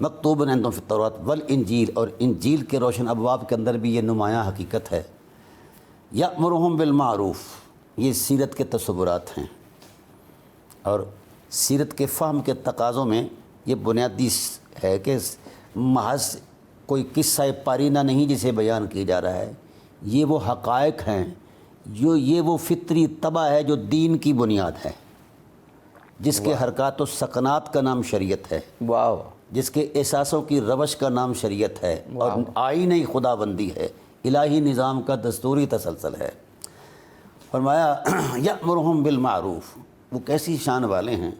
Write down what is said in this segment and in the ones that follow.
مکتوب عندہم فی التوراۃ والانجیل، اور انجیل کے روشن ابواب کے اندر بھی یہ نمایاں حقیقت ہے۔ یأمرہم بالمعروف، یہ سیرت کے تصورات ہیں، اور سیرت کے فہم کے تقاضوں میں یہ بنیادی ہے کہ محض کوئی قصہ پارینہ نہیں جسے بیان کیا جا رہا ہے، یہ وہ حقائق ہیں، یہ وہ فطری طبع ہے جو دین کی بنیاد ہے، جس کے حرکات و سکنات کا نام شریعت ہے، واو، جس کے احساسوں کی روش کا نام شریعت ہے، اور آئین خدا بندی ہے، الہی نظام کا دستوری تسلسل ہے۔ فرمایا یأمرہم بالمعروف، وہ کیسی شان والے ہیں،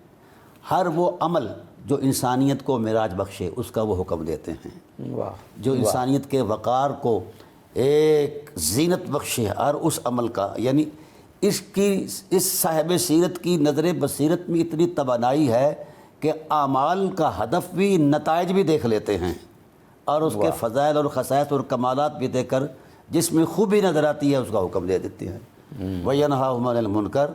ہر وہ عمل جو انسانیت کو معراج بخشے اس کا وہ حکم دیتے ہیں، واہ، جو انسانیت کے وقار کو ایک زینت بخشے، اور اس عمل کا، یعنی اس صاحب سیرت کی نظر بصیرت میں اتنی توانائی ہے کہ اعمال کا ہدف بھی نتائج بھی دیکھ لیتے ہیں، اور اس کے فضائل اور خصائص اور کمالات بھی دیکھ کر جس میں خوبی نظر آتی ہے اس کا حکم دے دیتے ہیں۔ وَيَنْهَاهُمْ عَنِ الْمُنْكَرِ،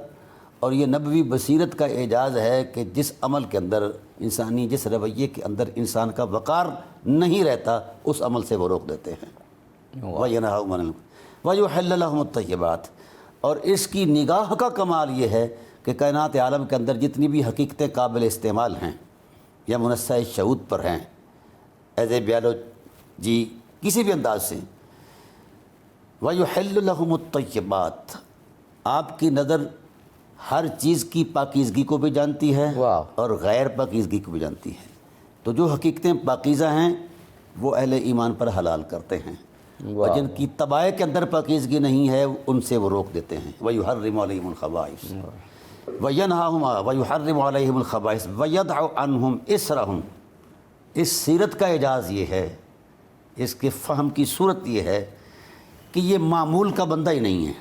اور یہ نبوی بصیرت کا اعجاز ہے کہ جس عمل کے اندر انسانی، جس رویے کے اندر انسان کا وقار نہیں رہتا اس عمل سے وہ روک دیتے ہیں۔ وَيَنْهَاهُمْ عَنِ الْمُنْكَرِ وَيُحِلُّ لَهُمُ الطَّيِّبَاتِ، اور اس کی نگاہ کا کمال یہ ہے کہ کائنات عالم کے اندر جتنی بھی حقیقتیں قابل استعمال ہیں یا منصہ شعور پر ہیں، ایز اے بیالوجی کسی بھی انداز سے، وَيُحِلُّ لَهُمُ الطَّيِّبَاتِ، آپ کی نظر ہر چیز کی پاکیزگی کو بھی جانتی ہے اور غیر پاکیزگی کو بھی جانتی ہے، تو جو حقیقتیں پاکیزہ ہیں وہ اہل ایمان پر حلال کرتے ہیں، اور جن کی طبائع کے اندر پاکیزگی نہیں ہے ان سے وہ روک دیتے ہیں۔ وَيُحَرِّمُ عَلَيْهِمُ الْخَبَائِثَ وَيَنْهَاهُمْ وَيُحَرِّمُ عَلَيْهِمُ الْخَبَائِثَ وَيَضَعُ عَنْهُمْ إِصْرَهُمْ، اس سیرت کا اعجاز یہ ہے، اس کے فہم کی صورت یہ ہے کہ یہ معمول کا بندہ ہی نہیں ہے،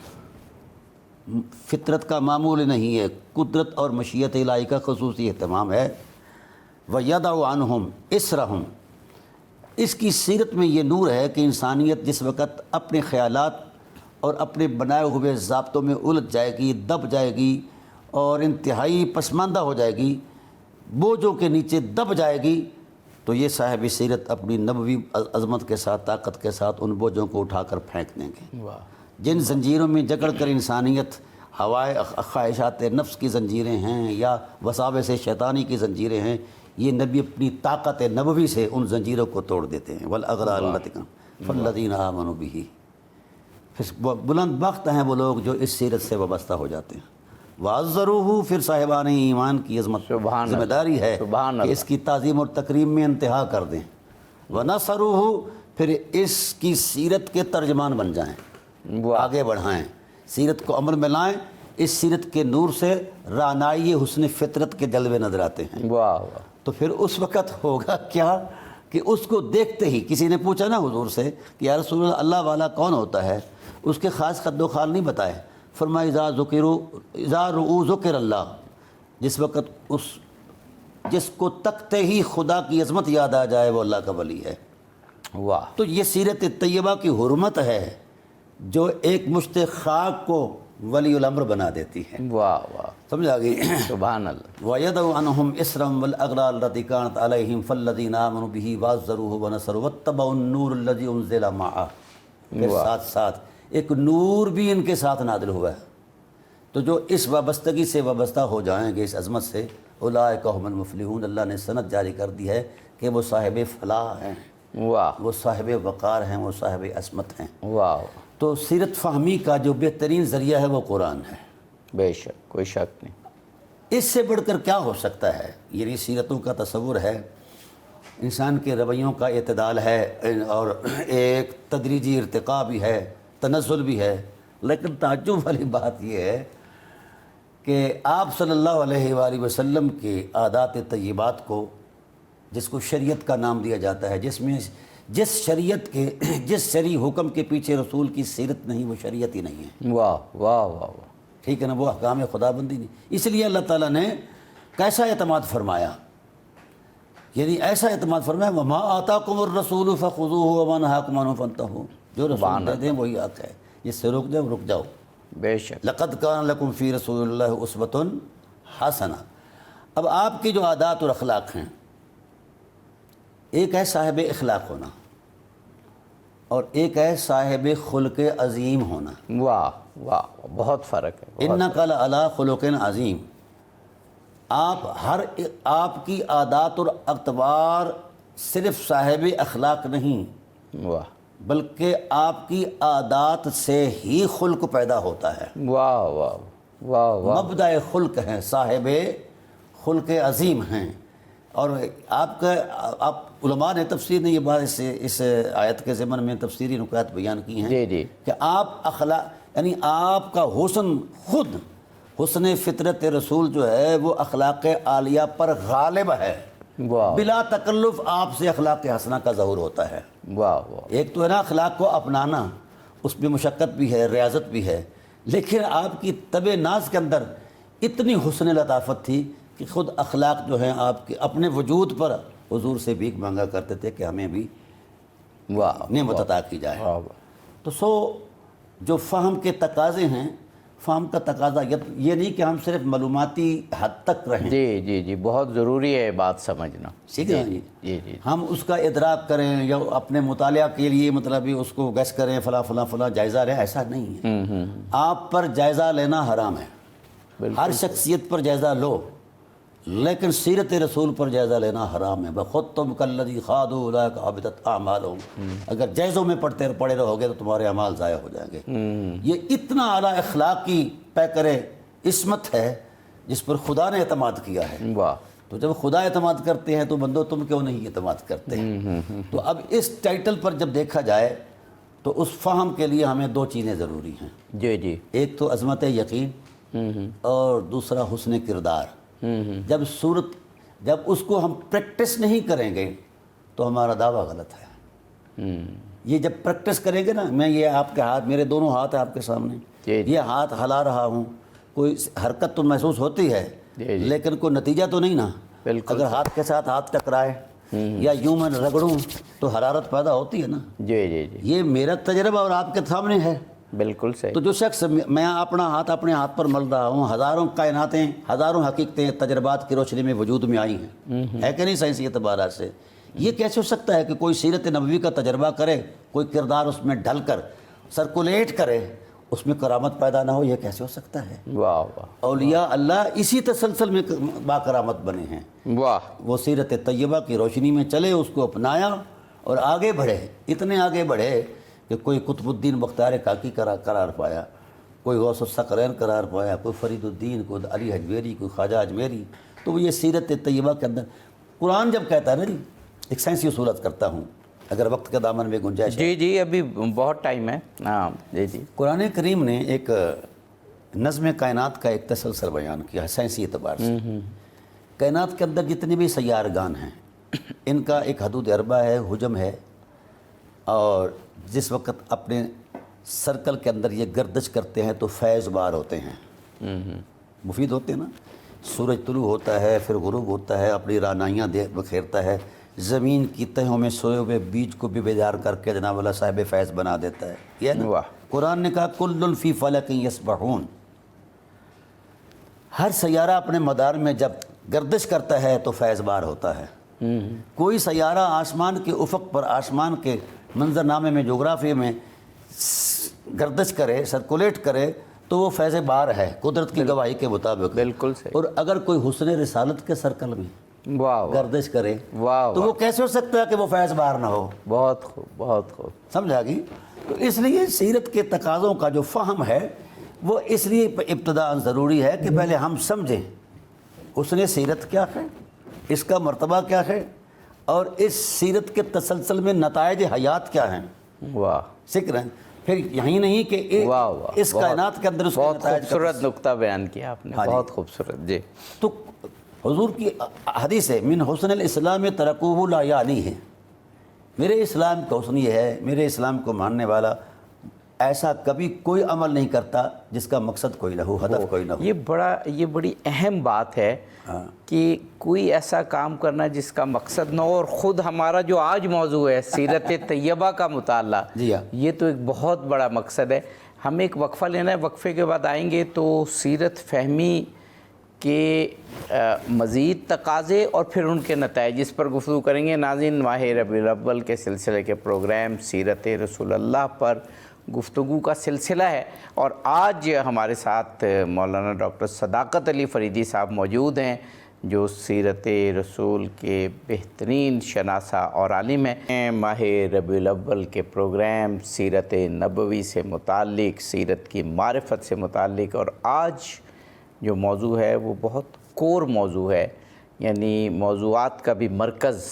فطرت کا معمول نہیں ہے، قدرت اور مشیت الہی کا خصوصی اہتمام ہے۔ وَيَضَعُ عَنْهُمْ إِصْرَهُمْ، اس کی سیرت میں یہ نور ہے کہ انسانیت جس وقت اپنے خیالات اور اپنے بنائے ہوئے ضابطوں میں الجھ جائے گی، دب جائے گی اور انتہائی پسماندہ ہو جائے گی، بوجھوں کے نیچے دب جائے گی، تو یہ صاحب سیرت اپنی نبوی عظمت کے ساتھ، طاقت کے ساتھ ان بوجھوں کو اٹھا کر پھینک دیں گے۔ جن زنجیروں میں جکڑ کر انسانیت ہوائے خواہشات نفس کی زنجیریں ہیں یا وساوس شیطانی کی زنجیریں ہیں، یہ نبی اپنی طاقت نبوی سے ان زنجیروں کو توڑ دیتے ہیں۔ وَالْأَغْلَالَ الَّتِي كَانَتْ فَالَّذِينَ آمَنُوا بِهِ، پھر بلند بخت ہیں وہ لوگ جو اس سیرت سے وابستہ ہو جاتے ہیں۔ وَعَزَّرُوهُ، پھر صاحبان ایمان کی عظمت ذمہ داری ہے کہ اس کی تعظیم اور تکریم میں انتہا کر دیں۔ وَنَصَرُوهُ، پھر اس کی سیرت کے ترجمان بن جائیں، آگے بڑھائیں، سیرت کو عمل میں لائیں، اس سیرت کے نور سے رعنائی حسن فطرت کے جلوے نظر آتے ہیں۔ تو پھر اس وقت ہوگا کیا کہ اس کو دیکھتے ہی، کسی نے پوچھا نا حضور سے کہ یا رسول اللہ، اللہ والا کون ہوتا ہے؟ اس کے خاص خد و خال نہیں بتائے، فرمایا اذا رؤوا ذکر اللہ، جس وقت جس کو تکتے ہی خدا کی عظمت یاد آ جائے وہ اللہ کا ولی ہے۔ تو یہ سیرت طیبہ کی حرمت ہے جو ایک مشت خاک کو ولی الامر بنا دیتی ہے۔ سمجھ آ گئی؟ سبحان اللہ۔ وَيَضَعُ عَنْهُمْ إِصْرَهُمْ وَالْأَغْلَالَ الَّتِي كَانَتْ عَلَيْهِمْ فَالَّذِينَ آمَنُوا بِهِ وَعَزَّرُوهُ وَنَصَرُوهُ وَاتَّبَعُوا النُّورَ الَّذِي أُنزِلَ مَعَهُ، پھر ساتھ ساتھ ایک نور بھی ان کے ساتھ نازل ہوا ہے، تو جو اس وابستگی سے وابستہ ہو جائیں گے اس عظمت سے، اولئک هم المفلحون، اللہ نے سند جاری کر دی ہے کہ وہ صاحب فلاح ہیں، وہ صاحب وقار ہیں، وہ صاحب عصمت ہیں۔ تو سیرت فہمی کا جو بہترین ذریعہ ہے وہ قرآن ہے، بے شک، کوئی شک نہیں۔ اس سے بڑھ کر کیا ہو سکتا ہے؟ یہ سیرتوں کا تصور ہے، انسان کے رویوں کا اعتدال ہے، اور ایک تدریجی ارتقاء بھی ہے، تنزل بھی ہے، لیکن تعجب والی بات یہ ہے کہ آپ صلی اللہ علیہ وآلہ وسلم کے عادات طیبات کو، جس کو شریعت کا نام دیا جاتا ہے، جس میں جس شریعت کے جس شرعی حکم کے پیچھے رسول کی سیرت نہیں وہ شریعت ہی نہیں ہے۔ ٹھیک ہے نا، وہ احکام خدا بندی نہیں۔ اس لیے اللہ تعالیٰ نے کیسا اعتماد فرمایا، یعنی ایسا اعتماد فرمایا وَمَا آتَاكُمُ الرَّسُولُ فَخُذُوهُ وَمَا نَهَاكُمْ عَنْهُ فَانْتَهُوا، جو رسول دے دیں وہی حق ہے، جس سے روک جاؤ رک جاؤ۔ بے شک۔ لَقَدْ كَانَ لَكُمْ فِي رَسُولِ اللَّهِ أُسْوَةٌ حَسَنَةٌ، اب آپ کے جو عادات اور اخلاق ہیں ایک ہے صاحب اخلاق ہونا اور ایک ہے صاحب خلق عظیم ہونا۔ واہ واہ، بہت فرق ہے۔ انک لعلی خلق عظیم، آپ کی عادات اور اقتبار صرف صاحب اخلاق نہیں، واہ بلکہ آپ کی عادات سے ہی خلق پیدا ہوتا ہے۔ واہ واہ واہ واہ، مبدأ خلق ہیں، صاحب خلق عظیم ہیں۔ اور آپ علماء نے تفسیر نے یہ بات اس آیت کے ضمن میں تفسیری نکات بیان کی ہیں جی جی، کہ آپ اخلاق یعنی آپ کا حسن، خود حسن فطرت رسول جو ہے وہ اخلاق عالیہ پر غالب ہے، واہ بلا تکلف آپ سے اخلاق حسنہ کا ظہور ہوتا ہے۔ واہ واہ، ایک تو ہے نا اخلاق کو اپنانا، اس میں مشقت بھی ہے، ریاضت بھی ہے، لیکن آپ کی طبع ناز کے اندر اتنی حسن لطافت تھی کہ خود اخلاق جو ہیں آپ کے اپنے وجود پر حضور سے بھیک مانگا کرتے تھے کہ ہمیں بھی واہ نعمت عطا کی جائے۔ واہ، تو جو فہم کے تقاضے ہیں، فہم کا تقاضا یہ نہیں کہ ہم صرف معلوماتی حد تک رہیں، جی جی جی، بہت ضروری ہے بات سمجھنا۔ ٹھیک ہے جی، جی جی، ہم اس کا ادراک کریں یا اپنے مطالعہ کے لیے مطلب اس کو گیس کریں، فلاں فلاں فلاں جائزہ لیں، ایسا نہیں ہے۔ آپ پر جائزہ لینا حرام ہے، ہر شخصیت پر جائزہ لو، لیکن سیرت رسول پر جائزہ لینا حرام ہے۔ بخودتم کالذی خاضوا اولئک حبطت اعمالهم، اگر جائزوں میں پڑے رہو گے تو تمہارے اعمال ضائع ہو جائیں گے۔ یہ اتنا اعلیٰ اخلاق کی پیکر عصمت ہے جس پر خدا نے اعتماد کیا ہے۔ واہ، تو جب خدا اعتماد کرتے ہیں تو بندو تم کیوں نہیں اعتماد کرتے؟ تو اب اس ٹائٹل پر جب دیکھا جائے تو اس فہم کے لیے ہمیں دو چیزیں ضروری ہیں، جی جی، ایک تو عظمت یقین اور دوسرا حسن کردار۔ جب اس کو ہم پریکٹس نہیں کریں گے تو ہمارا دعویٰ غلط ہے۔ یہ جب پریکٹس کریں گے نا، میں یہ آپ کے ہاتھ، میرے دونوں ہاتھ ہیں آپ کے سامنے، یہ ہاتھ ہلا رہا ہوں، کوئی حرکت تو محسوس ہوتی ہے لیکن کوئی نتیجہ تو نہیں نا۔ اگر ہاتھ کے ساتھ ہاتھ ٹکرائے یا یوں میں رگڑوں تو حرارت پیدا ہوتی ہے نا۔ جی جی جی، یہ میرا تجربہ اور آپ کے سامنے ہے۔ بالکل صحیح۔ تو جو شخص میں اپنا ہاتھ اپنے ہاتھ پر مل رہا ہوں، ہزاروں کائناتیں، ہزاروں حقیقتیں تجربات کی روشنی میں وجود میں آئی ہیں، ہے کہ نہیں سائنسی اعتبارات سے؟ یہ کیسے ہو سکتا ہے کہ کوئی سیرت نبوی کا تجربہ کرے، کوئی کردار اس میں ڈھل کر سرکولیٹ کرے، اس میں کرامت پیدا نہ ہو؟ یہ کیسے ہو سکتا ہے؟ واہ واہ اولیاء اللہ اسی تسلسل میں با کرامت بنے ہیں۔ واہ، وہ سیرت طیبہ کی روشنی میں چلے، اس کو اپنایا اور آگے بڑھے، اتنے آگے بڑھے کہ کوئی قطب الدین بختیار کاکی قرار پایا، کوئی غوث الثقلین قرار پایا، کوئی فرید الدین، کوئی علی حجویری، کوئی خواجہ اجمیری۔ تو یہ سیرت طیبہ کے اندر قرآن جب کہتا ہے نا جی، ایک سائنسی اصولت کرتا ہوں اگر وقت کے دامن میں گنجائش ہے۔ جی جی، ابھی بہت ٹائم ہے۔ ہاں جی جی، قرآن کریم نے ایک نظم کائنات کا ایک تسلسل بیان کیا ہے سائنسی اعتبار سے۔ کائنات کے اندر جتنے بھی سیارگان ہیں ان کا ایک حدود اربع ہے، حجم ہے، اور جس وقت اپنے سرکل کے اندر یہ گردش کرتے ہیں تو فیض بار ہوتے ہیں، مفید ہوتے ہیں نا۔ سورج طلوع ہوتا ہے، پھر غروب ہوتا ہے، اپنی رانائیاں بکھیرتا ہے، زمین کی تہوں میں سوئے ہوئے بیج کو بھی بیدار کر کے جناب اللہ صاحب فیض بنا دیتا ہے۔ یہ نا قرآن نے کہا کل فی فلک یسبحون، ہر سیارہ اپنے مدار میں جب گردش کرتا ہے تو فیض بار ہوتا ہے۔ کوئی سیارہ آسمان کے افق پر، آسمان کے منظرنامے میں، جغرافیے میں گردش کرے، سرکولیٹ کرے تو وہ فیض بار ہے قدرت کی گواہی کے مطابق۔ بالکل صحیح۔ اور اگر کوئی حسن رسالت کے سرکل میں واہ گردش کرے واہ، تو وہ کیسے ہو سکتا ہے کہ وہ فیض بار نہ ہو؟ بہت خوب، بہت خوب، سمجھا گی؟ تو اس لیے سیرت کے تقاضوں کا جو فہم ہے وہ اس لیے ابتداء ضروری ہے کہ پہلے ہم سمجھیں اس نے سیرت کیا ہے، اس کا مرتبہ کیا ہے، اور اس سیرت کے تسلسل میں نتائج حیات کیا ہیں۔ واہ، ذکر ہے پھر یہی نہیں کہ اس کائنات کے اندر اس بہت خوبصورت نقطہ بیان کیا آپ نے، بہت خوبصورت۔ جی، تو حضور کی حدیث ہے من حسن الاسلام ترکوہ لا یعنی ہے، میرے اسلام کا حسن یہ ہے، میرے اسلام کو ماننے والا ایسا کبھی کوئی عمل نہیں کرتا جس کا مقصد کوئی نہ ہو، ہدف کوئی نہ ہو۔ یہ بڑی اہم بات ہے کہ کوئی ایسا کام کرنا جس کا مقصد نہ ہو، اور خود ہمارا جو آج موضوع ہے سیرت طیبہ کا مطالعہ، یہ تو ایک بہت بڑا مقصد ہے۔ ہمیں ایک وقفہ لینا ہے، وقفے کے بعد آئیں گے تو سیرت فہمی کہ مزید تقاضے اور پھر ان کے نتائج، اس پر گفتگو کریں گے۔ ناظرین، ماہ ربیع الاول کے سلسلے کے پروگرام سیرت رسول اللہ پر گفتگو کا سلسلہ ہے، اور آج ہمارے ساتھ مولانا ڈاکٹر صداقت علی فریدی صاحب موجود ہیں، جو سیرت رسول کے بہترین شناسہ اور عالم ہیں۔ ماہ ربیع الاول کے پروگرام سیرت نبوی سے متعلق، سیرت کی معرفت سے متعلق، اور آج جو موضوع ہے وہ بہت کور موضوع ہے، یعنی موضوعات کا بھی مرکز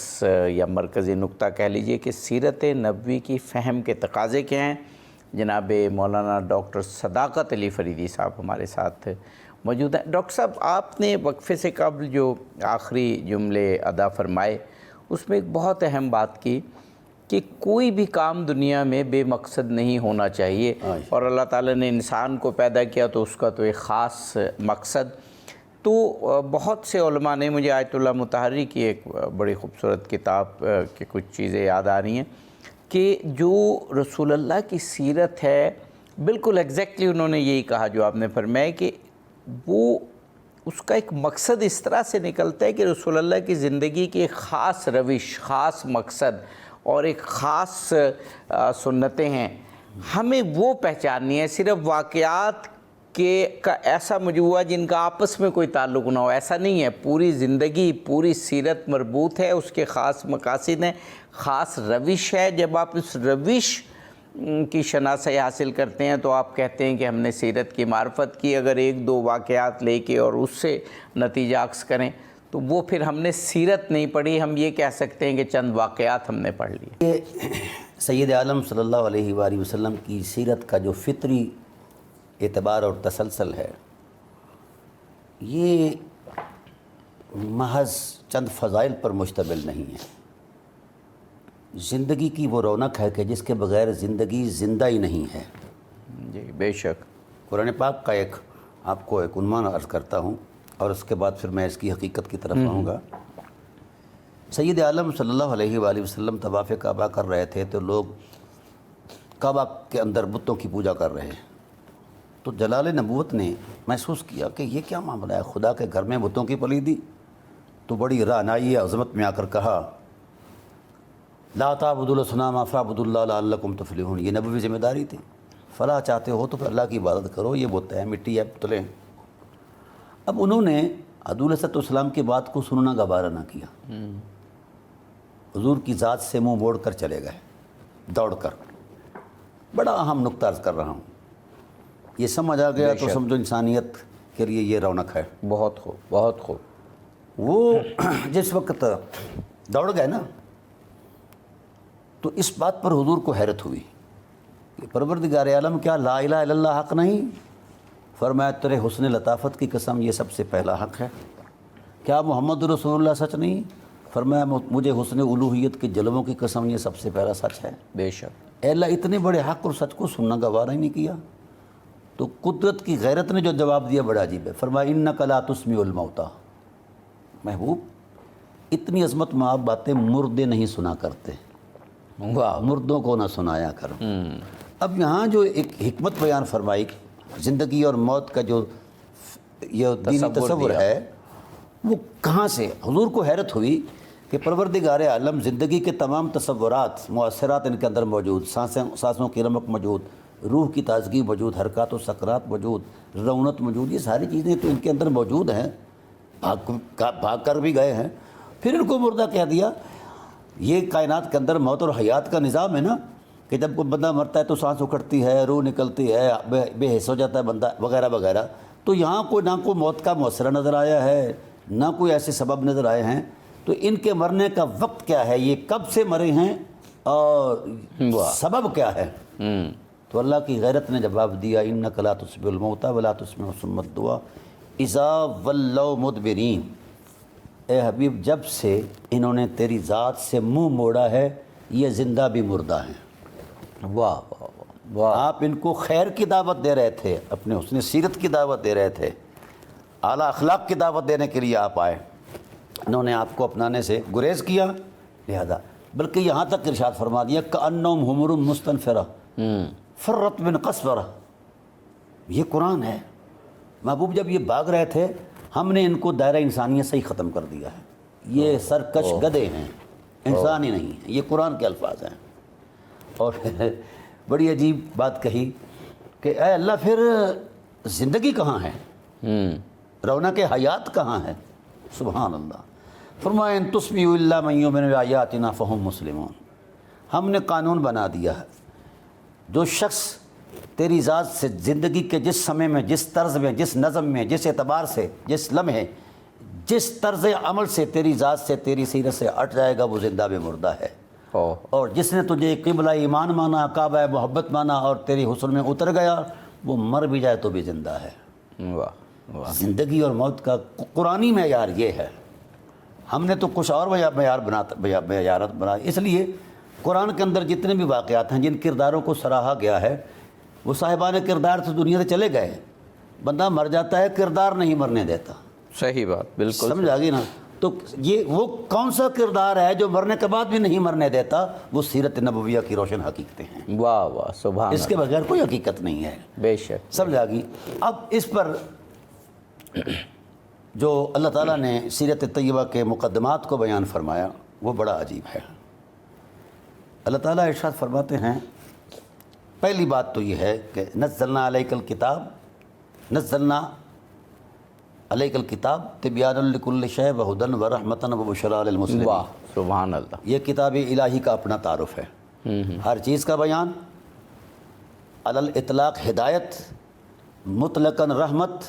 یا مرکزی نقطہ کہہ لیجئے کہ سیرت نبوی کی فہم کے تقاضے کیا ہیں۔ جناب مولانا ڈاکٹر صداقت علی فریدی صاحب ہمارے ساتھ موجود ہیں۔ ڈاکٹر صاحب، آپ نے وقفے سے قبل جو آخری جملے ادا فرمائے اس میں ایک بہت اہم بات کی کہ کوئی بھی کام دنیا میں بے مقصد نہیں ہونا چاہیے، اور اللہ تعالیٰ نے انسان کو پیدا کیا تو اس کا تو ایک خاص مقصد۔ تو بہت سے علماء نے، مجھے آیت اللہ مطہری کی ایک بڑی خوبصورت کتاب کی کچھ چیزیں یاد آ رہی ہیں کہ جو رسول اللہ کی سیرت ہے، بالکل ایگزیکٹلی انہوں نے یہی کہا جو آپ نے فرمایا کہ وہ اس کا ایک مقصد اس طرح سے نکلتا ہے کہ رسول اللہ کی زندگی کی ایک خاص روش، خاص مقصد اور ایک خاص سنتیں ہیں، ہمیں وہ پہچاننی ہے۔ صرف واقعات کا ایسا مجموعہ جن کا آپس میں کوئی تعلق نہ ہو، ایسا نہیں ہے۔ پوری زندگی، پوری سیرت مربوط ہے، اس کے خاص مقاصد ہیں، خاص روش ہے۔ جب آپ اس روش کی شناسائی حاصل کرتے ہیں تو آپ کہتے ہیں کہ ہم نے سیرت کی معرفت کی۔ اگر ایک دو واقعات لے کے اور اس سے نتیجہ عکس کریں تو وہ پھر ہم نے سیرت نہیں پڑھی، ہم یہ کہہ سکتے ہیں کہ چند واقعات ہم نے پڑھ لیے۔ یہ سید عالم صلی اللہ علیہ وآلہ وسلم کی سیرت کا جو فطری اعتبار اور تسلسل ہے، یہ محض چند فضائل پر مشتمل نہیں ہے۔ زندگی کی وہ رونق ہے کہ جس کے بغیر زندگی زندہ ہی نہیں ہے۔ جی بے شک۔ قرآن پاک کا آپ کو ایک عنوان عرض کرتا ہوں، اور اس کے بعد پھر میں اس کی حقیقت کی طرف آؤں گا۔ سید عالم صلی اللہ علیہ وآلہ وسلم طواف کعبہ کر رہے تھے تو لوگ کعبہ کے اندر بتوں کی پوجا کر رہے ہیں، تو جلال نبوت نے محسوس کیا کہ یہ کیا معاملہ ہے، خدا کے گھر میں بتوں کی پلیدی؟ تو بڑی رعنائی عظمت میں آ کر کہا، لا تعبدوا الاصنام فاعبدوا اللہ لعلکم تفلحون۔ یہ نبوی ذمہ داری تھی۔ فلاح چاہتے ہو تو پھر اللہ کی عبادت کرو، یہ بت ہے، مٹی ہے، پتلیں۔ اب انہوں نے حضور صلی اللہ علیہ وسلم کی بات کو سننا گوارا نہ کیا، حضور کی ذات سے منہ موڑ کر چلے گئے دوڑ کر۔ بڑا اہم نقطہ عرض کر رہا ہوں، یہ سمجھ آ گیا تو سمجھو انسانیت کے لیے یہ رونق ہے۔ بہت خوب، بہت خوب۔ وہ جس وقت دوڑ گئے نا تو اس بات پر حضور کو حیرت ہوئی کہ پروردگار عالم، کیا لا الہ الا اللہ حق نہیں؟ فرمایا تیرے حسن لطافت کی قسم یہ سب سے پہلا حق ہے۔ کیا محمد رسول اللہ سچ نہیں؟ فرمایا مجھے حسن الوہیت کے جلووں کی قسم یہ سب سے پہلا سچ ہے۔ بے شک۔ اے اللہ، اتنے بڑے حق اور سچ کو سننا گوارا ہی نہیں کیا؟ تو قدرت کی غیرت نے جو جواب دیا بڑا عجیب ہے۔ فرمایا انک لا تسمع الموتیٰ، محبوب اتنی عظمت میں آپ باتیں مردے نہیں سنا کرتے، مردوں کو نہ سنایا کرو۔ اب یہاں جو ایک حکمت بیان فرمائی، زندگی اور موت کا جو یہ دینی تصور ہے، وہ کہاں سے؟ حضور کو حیرت ہوئی کہ پروردگار عالم زندگی کے تمام تصورات، مؤثرات ان کے اندر موجود، سانسوں کی رمق موجود، روح کی تازگی موجود، حرکات و سکرات موجود، رونت موجود، یہ ساری چیزیں تو ان کے اندر موجود ہیں، بھاگ کر بھی گئے ہیں، پھر ان کو مردہ کہہ دیا۔ یہ کائنات کے اندر موت اور حیات کا نظام ہے نا، کہ جب کوئی بندہ مرتا ہے تو سانس اکھڑتی ہے، روح نکلتی ہے، بے حس ہو جاتا ہے بندہ، وغیرہ وغیرہ۔ تو یہاں نہ کوئی موت کا مؤثرہ نظر آیا ہے، نہ کوئی ایسے سبب نظر آئے ہیں۔ تو ان کے مرنے کا وقت کیا ہے، یہ کب سے مرے ہیں اور سبب کیا ہے؟ تو اللہ کی غیرت نے جواب دیا، انک لا تسمع الموتیٰ ولا تسمع الصم الدعاء اذا ولوا مدبرین۔ اے حبیب، جب سے انہوں نے تیری ذات سے منہ موڑا ہے، یہ زندہ بھی مردہ ہیں۔ واہ واہ۔ آپ ان کو خیر کی دعوت دے رہے تھے، اپنے حسن سیرت کی دعوت دے رہے تھے، اعلیٰ اخلاق کی دعوت دینے کے لیے آپ آئے، انہوں نے آپ کو اپنانے سے گریز کیا، لہذا بلکہ یہاں تک ارشاد فرما دیا کأنہم حمر مستنفرہ فرت من قسورہ۔ یہ قرآن ہے۔ محبوب جب یہ بھاگ رہے تھے ہم نے ان کو دائرہ انسانیت سے ہی ختم کر دیا ہے. یہ سرکش گدھے ہیں، انسان ہی نہیں ہیں. یہ قرآن کے الفاظ ہیں. اور بڑی عجیب بات کہی کہ اے اللہ پھر زندگی کہاں ہے، رونق حیات کہاں ہے؟ سبحان اللہ. فرمایا ان تسمیعوا الا من یؤمن بآیاتنا فہم مسلمون. ہم نے قانون بنا دیا ہے، جو شخص تیری ذات سے زندگی کے جس سمے میں، جس طرز میں، جس نظم میں، جس اعتبار سے، جس لمحے، جس طرز عمل سے تیری ذات سے، تیری سیرت سے ہٹ جائے گا وہ زندہ بے مردہ ہے. اور جس نے تجھے قبلہ ایمان مانا، کعبہ محبت مانا اور تیری حسن میں اتر گیا، وہ مر بھی جائے تو بھی زندہ ہے. زندگی اور موت کا قرآنی معیار یہ ہے. ہم نے تو کچھ اور معیارات بنائی. اس لیے قرآن کے اندر جتنے بھی واقعات ہیں جن کرداروں کو سراہا گیا ہے، وہ صاحبان کردار سے دنیا سے چلے گئے. بندہ مر جاتا ہے، کردار نہیں مرنے دیتا. صحیح بات، بالکل سمجھ آ گئی نا. تو یہ وہ کون سا کردار ہے جو مرنے کے بعد بھی نہیں مرنے دیتا؟ وہ سیرت نبویہ کی روشن حقیقتیں ہیں. واہ واہ، سبحان. اس کے بغیر کوئی حقیقت نہیں ہے. بے شک. سمجھ آ گئی. اب اس پر جو اللہ تعالیٰ نے سیرت طیبہ کے مقدمات کو بیان فرمایا وہ بڑا عجیب ہے. اللہ تعالیٰ ارشاد فرماتے ہیں، پہلی بات تو یہ ہے کہ نزلنا علیک الکتاب، نزلنا علیک الکتاب تبیانا لکل شیء وہدی ورحمۃ وبشریٰ للمسلمین. واہ سبحان اللہ. یہ کتاب الہی کا اپنا تعارف ہے. ہر چیز کا بیان، علی الاطلاق ہدایت، مطلقاً رحمت،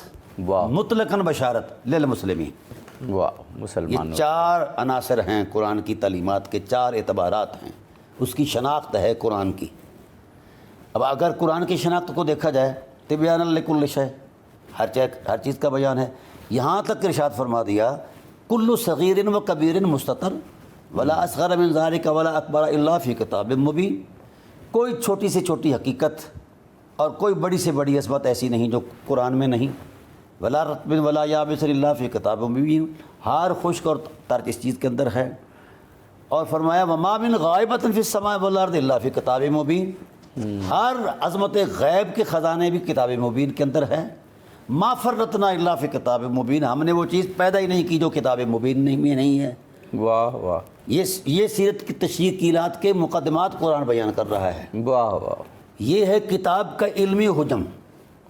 مطلقاً بشارت للمسلمین. واہ، مسلمان. یہ چار عناصر ہیں قرآن کی تعلیمات کے، چار اعتبارات ہیں. اس کی شناخت ہے قرآن کی. اب اگر قرآن کی شناخت کو دیکھا جائے، تبیانا لکل شیء، ہر چیز کا بیان ہے. یہاں تک ارشاد فرما دیا کل صغیر و کبیر مستتر ولا اصغر من ذلک ولا اکبر الا فی کتاب مبین. کوئی چھوٹی سے چھوٹی حقیقت اور کوئی بڑی سے بڑی عصمت ایسی نہیں جو قرآن میں نہیں. ولا رطب ولا یابس الا فی کتاب مبین. ہر خشک اور تر اس چیز کے اندر ہے. اور فرمایا وما من غائبۃ فی السماء والارض الا فی کتاب مبین. ہر عظمت غیب کے خزانے بھی کتاب مبین کے اندر ہیں. ما فرطنا الا فی کتاب مبین. ہم نے وہ چیز پیدا ہی نہیں کی جو کتاب مبین میں نہیں ہے. واہ واہ. یہ سیرت کی تشریحات کے مقدمات قرآن بیان کر رہا ہے. واہ واہ. یہ ہے کتاب کا علمی حجم،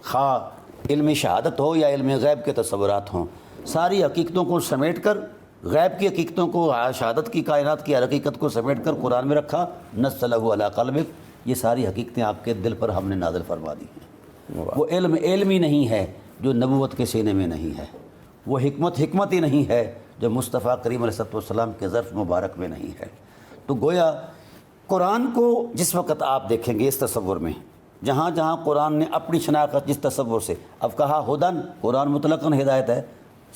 خواہ علم شہادت ہو یا علم غیب کے تصورات ہوں. ساری حقیقتوں کو سمیٹ کر، غیب کی حقیقتوں کو، شہادت کی، کائنات کی ہر حقیقت کو سمیٹ کر قرآن میں رکھا. نزلہ علی قلبک. یہ ساری حقیقتیں آپ کے دل پر ہم نے نازل فرما دی ہیں. وہ علم ہی نہیں ہے جو نبوت کے سینے میں نہیں ہے. وہ حکمت ہی نہیں ہے جو مصطفیٰ کریم علیہ السلام کے ظرف مبارک میں نہیں ہے. تو گویا قرآن کو جس وقت آپ دیکھیں گے اس تصور میں، جہاں جہاں قرآن نے اپنی شناخت جس تصور سے، اب کہا ہدن، قرآن مطلقاً ہدایت ہے.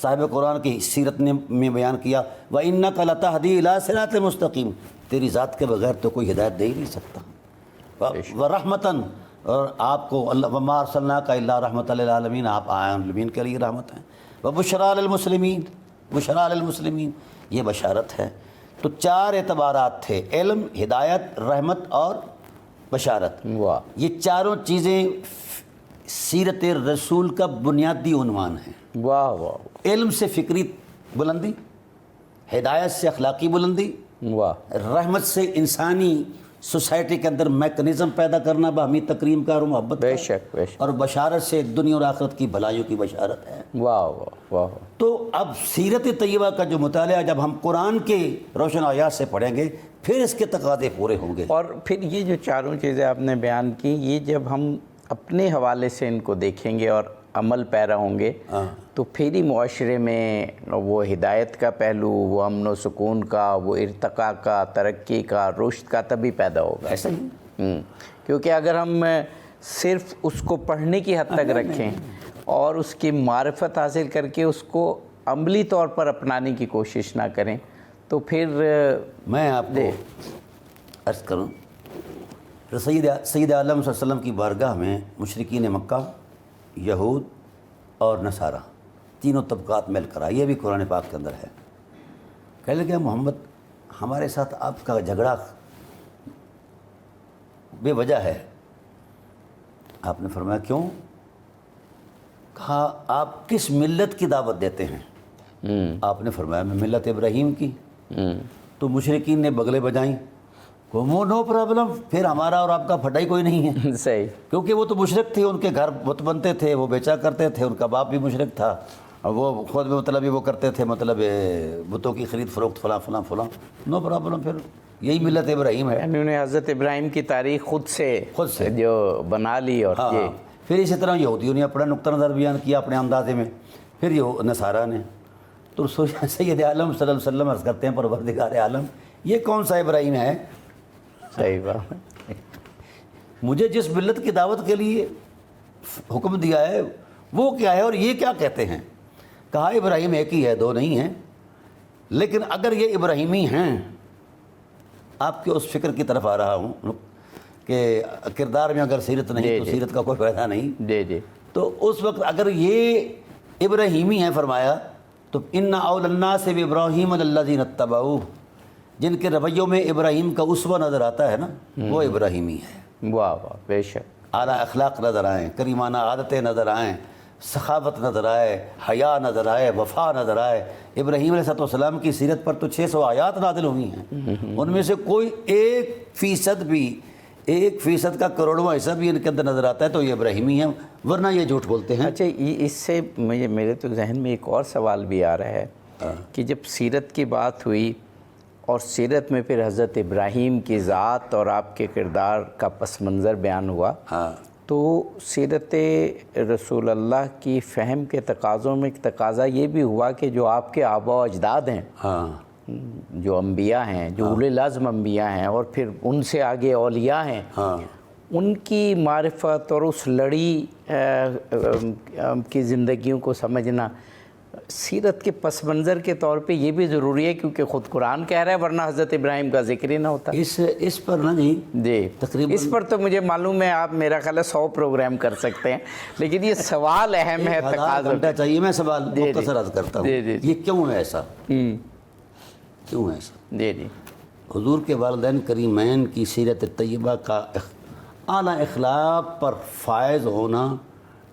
صاحب قرآن کی سیرت نے میں بیان کیا وَإِنَّكَ لَتَهْدِي إِلَىٰ صِرَاطٍ مُسْتَقِيمٍ. تیری ذات کے بغیر تو کوئی ہدایت دے ہی نہیں سکتا. وَرَحْمَةً، اور آپ کو وَمَا أَرْسَلْنَاكَ إِلَّا رَحْمَةً لِلْعَالَمِينَ، آپ عالمین کے لیے رحمت ہیں. وَبُشْرَىٰ لِلْمُسْلِمِينَ، بشریٰ للمسلمین، یہ بشارت ہے. تو چار اعتبارات تھے، علم، ہدایت، رحمت اور بشارت. یہ چاروں چیزیں سیرت رسول کا بنیادی عنوان ہیں. واہ واہ. علم سے فکری بلندی، ہدایت سے اخلاقی بلندی، رحمت سے انسانی سوسائٹی کے اندر میکنزم پیدا کرنا، باہمی تکریم کا اور محبت کا. بے شک بے شک. اور بشارت سے دنیا اور آخرت کی بھلائیوں کی بشارت ہے. واہ واہ واہ. تو اب سیرت طیبہ کا جو مطالعہ جب ہم قرآن کے روشن آیات سے پڑھیں گے پھر اس کے تقاضے پورے ہوں گے. اور پھر یہ جو چاروں چیزیں آپ نے بیان کی، یہ جب ہم اپنے حوالے سے ان کو دیکھیں گے اور عمل پیرا ہوں گے تو پھر ہی معاشرے میں وہ ہدایت کا پہلو، وہ امن و سکون کا، وہ ارتقاء کا، ترقی کا، رشد کا تبھی پیدا ہوگا. ایسا ہی کیونکہ اگر ہم صرف اس کو پڑھنے کی حد تک رکھیں اور اس کی معرفت حاصل کر کے اس کو عملی طور پر اپنانے کی کوشش نہ کریں تو پھر میں آپ کو عرض کروں، سید عالم صلی اللہ علیہ وسلم کی بارگاہ میں مشرکین مکہ، یہود اور نصارہ تینوں طبقات مل کر آئے. یہ بھی قرآن پاک کے اندر ہے. کہنے لگے محمد ہمارے ساتھ آپ کا جھگڑا بے وجہ ہے. آپ نے فرمایا کیوں؟ ہاں آپ کس ملت کی دعوت دیتے ہیں؟ آپ نے فرمایا میں ملت ابراہیم کی. تو مشرکین نے بغلیں بجائیں. وہ نو پرابلم، پھر ہمارا اور آپ کا پھٹا ہی کوئی نہیں ہے. صحیح. کیونکہ وہ تو مشرک تھے، ان کے گھر بت بنتے تھے، وہ بیچا کرتے تھے، ان کا باپ بھی مشرک تھا، اور وہ خود بھی مطلب وہ کرتے تھے، مطلب بتوں کی خرید فروخت فلاں فلاں فلاں. نو پرابلم، پھر یہی ملت ابراہیم ہے. انہوں نے حضرت ابراہیم کی تاریخ خود سے جو بنا لی. اور ہاں پھر اسی طرح یہودیوں نے اپنا نقطہ نظر بیان کیا اپنے اندازے میں، پھر یہ نصارہ نے. تو سید عالم صلی اللہ علیہ وسلم عرض کرتے ہیں پروردگار عالم یہ کون سا ابراہیم ہے؟ صحیح بات. مجھے جس ملت کی دعوت کے لیے حکم دیا ہے وہ کیا ہے اور یہ کیا کہتے ہیں؟ کہا ابراہیم ایک ہی ہے، دو نہیں ہیں. لیکن اگر یہ ابراہیمی ہیں، آپ کے اس فکر کی طرف آ رہا ہوں کہ کردار میں اگر سیرت نہیں تو سیرت کا کوئی فائدہ نہیں. جی. تو اس وقت اگر یہ ابراہیمی ہیں فرمایا تو ان اول الناس بابراہیم الذین اتبعوہ، جن کے رویوں میں ابراہیم کا اسوہ نظر آتا ہے نا وہ ابراہیمی ہے. واہ واہ، بے شک. اعلیٰ اخلاق نظر آئیں، کریمانہ عادتیں نظر آئیں، سخاوت نظر آئے، حیا نظر آئے، وفا نظر آئے. ابراہیم علیہ السلام کی سیرت پر تو 600 آیات نازل ہوئی ہیں، ان میں سے کوئی 1% کا کروڑواں حصہ بھی ان کے اندر نظر آتا ہے تو یہ ابراہیمی ہیں، ورنہ یہ جھوٹ بولتے ہیں. اچھا، اس سے میرے تو ذہن میں ایک اور سوال بھی آ رہا ہے کہ جب سیرت کی بات ہوئی اور سیرت میں پھر حضرت ابراہیم کی ذات اور آپ کے کردار کا پس منظر بیان ہوا، تو سیرت رسول اللہ کی فہم کے تقاضوں میں ایک تقاضا یہ بھی ہوا کہ جو آپ کے آباء و اجداد ہیں، جو انبیاء ہیں، جو اولو العزم انبیاء ہیں، اور پھر ان سے آگے اولیاء ہیں، ان کی معرفت اور اس لڑی کی زندگیوں کو سمجھنا سیرت کے پس منظر کے طور پہ یہ بھی ضروری ہے، کیونکہ خود قرآن کہہ رہا ہے ورنہ حضرت ابراہیم کا ذکر ہی نہ ہوتا. اس پر نا جی تقریباً اس پر تو مجھے معلوم ہے آپ میرا خیال ہے 100 پروگرام کر سکتے ہیں، لیکن یہ سوال اہم ہے. گھنٹہ چاہیے. میں سوال مختصر عرض کرتا ہوں، یہ کیوں ہے ایسا؟ کیوں ہے ایسا؟ جی. حضور کے والدین کریمین کی سیرت طیبہ کا اعلیٰ اخلاق پر فائز ہونا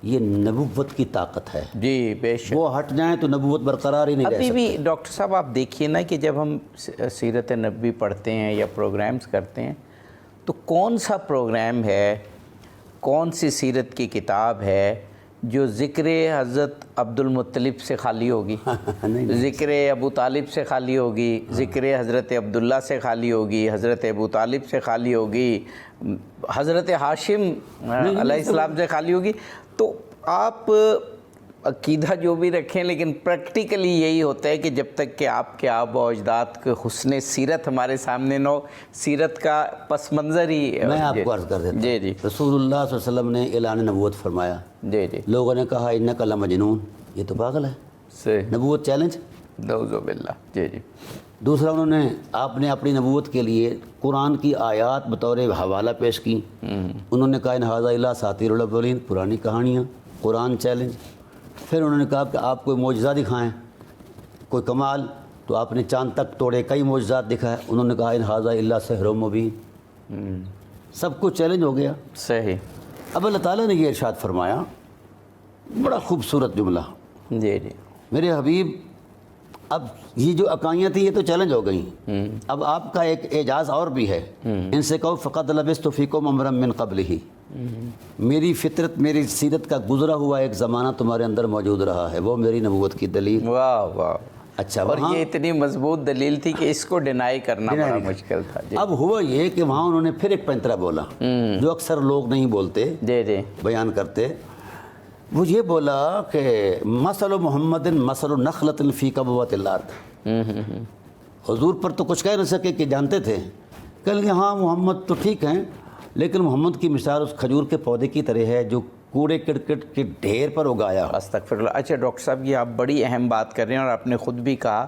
یہ نبوت کی طاقت ہے. جی بے شک. وہ ہٹ جائیں تو نبوت برقرار ہی نہیں رہ سکتی. ابھی بھی ڈاکٹر صاحب آپ دیکھیے نا کہ جب ہم سیرت نبوی پڑھتے ہیں یا پروگرامز کرتے ہیں تو کون سا پروگرام ہے، کون سی سیرت کی کتاب ہے جو ذکر حضرت عبد المطلب سے خالی ہوگی، ذکر ابو طالب سے خالی ہوگی، ذکر حضرت عبداللہ سے خالی ہوگی، حضرت ابو طالب سے خالی ہوگی، حضرت ہاشم علیہ السلام سے خالی ہوگی. تو آپ عقیدہ جو بھی رکھیں لیکن پریکٹیکلی یہی ہوتا ہے کہ جب تک کہ آپ کے آباء و اجداد کے حسن سیرت ہمارے سامنے نہ ہو، سیرت کا پس منظر ہی. میں آپ کو عرض کر دیتا ہوں. جی. رسول اللہ صلی اللہ علیہ وسلم نے اعلان نبوت فرمایا. جی. لوگوں نے کہا انک لمجنون، یہ تو پاگل ہے. نبوت چیلنج. نعوذ باللہ. جی. دوسرا آپ نے اپنی نبوت کے لیے قرآن کی آیات بطور حوالہ پیش کی. انہوں نے کہا ان ھذا الا اساطیر الاولین، پرانی کہانیاں. قرآن چیلنج. پھر انہوں نے کہا کہ آپ کوئی معجزہ دکھائیں، کوئی کمال، تو آپ نے چاند تک توڑے، کئی معجزات دکھائے. انہوں نے کہا ان ھذا الا سحر مبین. سب کچھ چیلنج ہو گیا. صحیح. اب اللہ تعالیٰ نے یہ ارشاد فرمایا، بڑا خوبصورت جملہ. جی. میرے حبیب، اب یہ جو عقائیاں تھیں یہ تو چیلنج ہو گئیں. اب آپ کا ایک اعجاز اور بھی ہے. ان سے کہو فقد لبثت فیکم امرا من قبلہ، میری فطرت، میری سیرت کا گزرا ہوا ایک زمانہ تمہارے اندر موجود رہا ہے، وہ میری نبوت کی دلیل. واہ واہ. اچھا، اور یہ اتنی مضبوط دلیل تھی کہ اس کو ڈینائی کرنا بڑا مشکل تھا. اب ہوا یہ کہ وہاں انہوں نے پھر ایک پینترا بولا جو اکثر لوگ نہیں بولتے، بیان کرتے. وہ یہ بولا کہ مثل محمد مثل نخلۃ فی کبوۃ الارض. حضور پر تو کچھ کہہ نہ سکے کہ جانتے تھے، کہہ لیں ہاں محمد تو ٹھیک ہیں، لیکن محمد کی مثال اس کھجور کے پودے کی طرح ہے جو کوڑے کرکٹ کے ڈھیر پر اگایا. استغفر اللہ. اچھا ڈاکٹر صاحب، یہ آپ بڑی اہم بات کر رہے ہیں اور آپ نے خود بھی کہا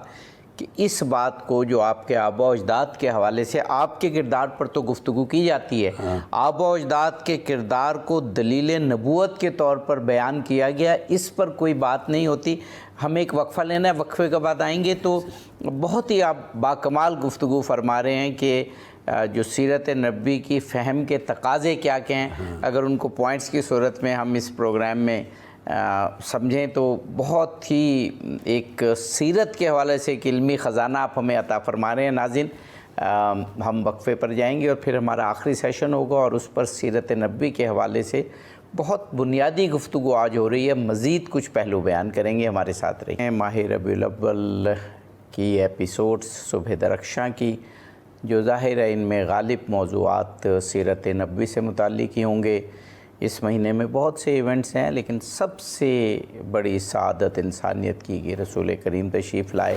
کہ اس بات کو جو آپ کے آباء و اجداد کے حوالے سے آپ کے کردار پر تو گفتگو کی جاتی ہے، آباء و اجداد کے کردار کو دلیل نبوت کے طور پر بیان کیا گیا، اس پر کوئی بات نہیں ہوتی. ہمیں ایک وقفہ لینا ہے، وقفے کے بعد آئیں گے. تو بہت ہی آپ باکمال گفتگو فرما رہے ہیں کہ جو سیرت نبوی کی فہم کے تقاضے کیا ہیں، اگر ان کو پوائنٹس کی صورت میں ہم اس پروگرام میں سمجھیں تو بہت ہی ایک سیرت کے حوالے سے ایک علمی خزانہ آپ ہمیں عطا فرما رہے ہیں ناظرین۔ ہم وقفے پر جائیں گے اور پھر ہمارا آخری سیشن ہوگا اور اس پر سیرت نبوی کے حوالے سے بہت بنیادی گفتگو آج ہو رہی ہے، مزید کچھ پہلو بیان کریں گے، ہمارے ساتھ رہیے۔ ماہ ربیع الاول کی ایپیسوڈز صبح درخشاں کی جو ظاہر ہے ان میں غالب موضوعات سیرت نبوی سے متعلق ہی ہوں گے۔ اس مہینے میں بہت سے ایونٹس ہیں، لیکن سب سے بڑی سعادت انسانیت کی کہ رسول کریم تشریف لائے۔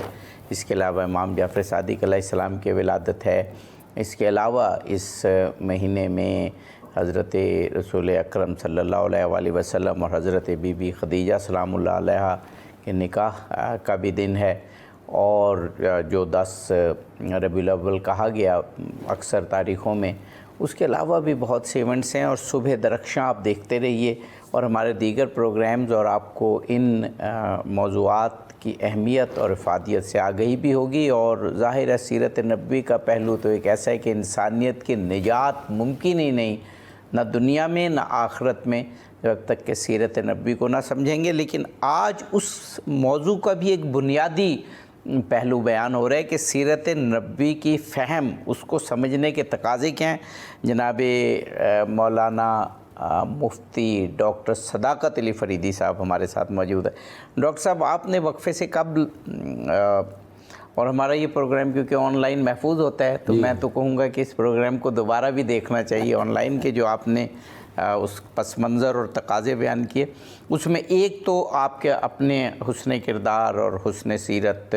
اس کے علاوہ امام جعفر صادق علیہ السلام کی ولادت ہے۔ اس کے علاوہ اس مہینے میں حضرت رسول اکرم صلی اللہ علیہ وآلہ وسلم اور حضرت بی بی خدیجہ سلام اللہ علیہا کے نکاح کا بھی دن ہے، اور جو 10 ربیع الاول کہا گیا اکثر تاریخوں میں، اس کے علاوہ بھی بہت سے ایونٹس ہیں۔ اور صبح درخشاں آپ دیکھتے رہیے اور ہمارے دیگر پروگرامز، اور آپ کو ان موضوعات کی اہمیت اور افادیت سے آگہی بھی ہوگی۔ اور ظاہر ہے سیرت نبوی کا پہلو تو ایک ایسا ہے کہ انسانیت کی نجات ممکن ہی نہیں، نہ دنیا میں نہ آخرت میں، جب تک کہ سیرت نبوی کو نہ سمجھیں گے۔ لیکن آج اس موضوع کا بھی ایک بنیادی پہلو بیان ہو رہا ہے کہ سیرت نبوی کی فہم، اس کو سمجھنے کے تقاضے کیا ہیں۔ جناب مولانا مفتی ڈاکٹر صداقت علی فریدی صاحب ہمارے ساتھ موجود ہے۔ ڈاکٹر صاحب، آپ نے وقفے سے قبل اور ہمارا یہ پروگرام کیونکہ آن لائن محفوظ ہوتا ہے تو میں تو کہوں گا کہ اس پروگرام کو دوبارہ بھی دیکھنا چاہیے۔ آن لائن کے جو آپ نے اس پس منظر اور تقاضے بیان کیے، اس میں ایک تو آپ کے اپنے حسن کردار اور حسن سیرت،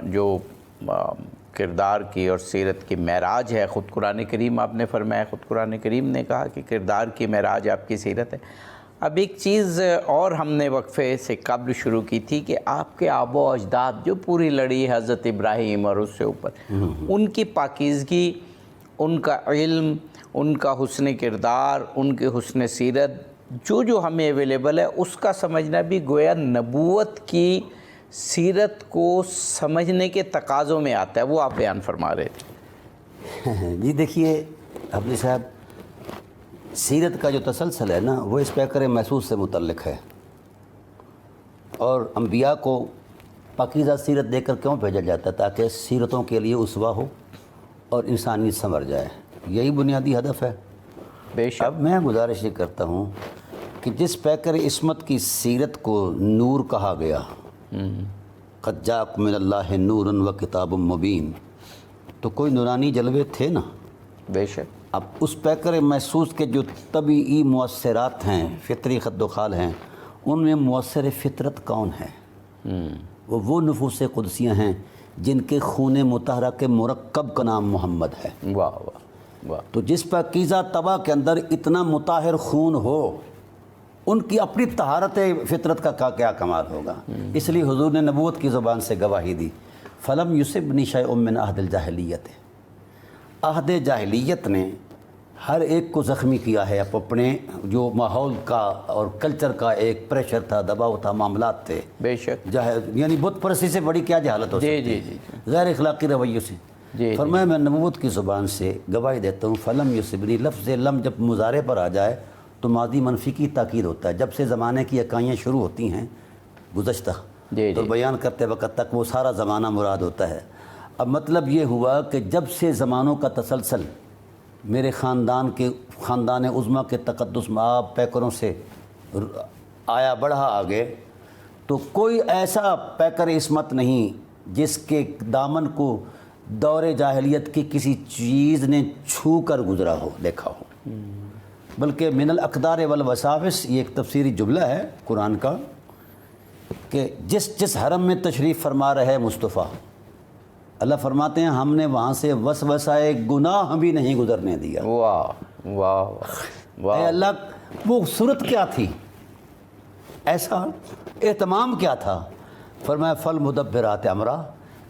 جو کردار کی اور سیرت کی معراج ہے، خود قرآن کریم آپ نے فرمایا، خود قرآن کریم نے کہا کہ کردار کی معراج آپ کی سیرت ہے۔ اب ایک چیز اور ہم نے وقفے سے قبل شروع کی تھی کہ آپ کے آبا و اجداد جو پوری لڑی حضرت ابراہیم اور اس سے اوپر، ان کی پاکیزگی، ان کا علم، ان کا حسن کردار، ان کے حسن سیرت جو ہمیں اویلیبل ہے، اس کا سمجھنا بھی گویا نبوت کی سیرت کو سمجھنے کے تقاضوں میں آتا ہے، وہ آپ بیان فرما رہے تھے۔ جی دیکھیے حفیظ صاحب، سیرت کا جو تسلسل ہے نا، وہ اس پیکر محسوس سے متعلق ہے، اور انبیاء کو پاکیزہ سیرت دے کر کیوں بھیجا جاتا ہے؟ تاکہ سیرتوں کے لیے اسوہ ہو اور انسانیت سنور جائے، یہی بنیادی ہدف ہے۔ بے شک۔ اب میں گزارش یہ کرتا ہوں کہ جس پیکر عصمت کی سیرت کو نور کہا گیا، قد جاءکم من اللہ نور و کتاب مبین، تو کوئی نورانی جلوے تھے نا۔ بے شک۔ اب اس پیکر محسوس کے جو طبعی مؤثرات ہیں، فطری خد و خال ہیں، ان میں مؤثر فطرت کون ہے؟ وہ نفوس قدسیاں ہیں جن کے خون مطہرہ کے مرکب کا نام محمد ہے۔ واہ واہ واہ۔ تو جس پاکیزہ طبع کے اندر اتنا مطہر خون ہو، ان کی اپنی طہارت فطرت کا کیا کمال ہوگا؟ اس لیے حضور نے نبوت کی زبان سے گواہی دی، فلم یصبنی شیء من عہد الجاہلیت۔ عہد جاہلیت نے ہر ایک کو زخمی کیا ہے، اپنے جو ماحول کا اور کلچر کا ایک پریشر تھا، دباؤ تھا، معاملات تھے۔ بے شک۔ یعنی بت پرستی سے بڑی کیا جہالت ہو سکتی ہے؟ غیر اخلاقی رویوں سے۔ فرمایا میں نبوت کی زبان سے گواہی دیتا ہوں، فلم یصبنی، لفظ لم جب مضارع پر آ جائے تو ماضی منفی کی تاکید ہوتا ہے، جب سے زمانے کی اکائیاں شروع ہوتی ہیں گزشتہ، تو بیان کرتے وقت تک وہ سارا زمانہ مراد ہوتا ہے۔ اب مطلب یہ ہوا کہ جب سے زمانوں کا تسلسل میرے خاندان عظمیٰ کے تقدس مآب پیکروں سے آیا بڑھا آگے، تو کوئی ایسا پیکر عصمت نہیں جس کے دامن کو دور جاہلیت کی کسی چیز نے چھو کر گزرا ہو، دیکھا ہو، بلکہ من الاقدار والوساوس، یہ ایک تفسیری جملہ ہے قرآن کا، کہ جس حرم میں تشریف فرما رہے مصطفیٰ، اللہ فرماتے ہیں ہم نے وہاں سے وسوسہ گناہ بھی نہیں گزرنے دیا۔ واہ واہ واہ۔ اے اللہ، وہ صورت کیا تھی، ایسا اہتمام کیا تھا؟ فرمایا فل مدبرات امرا،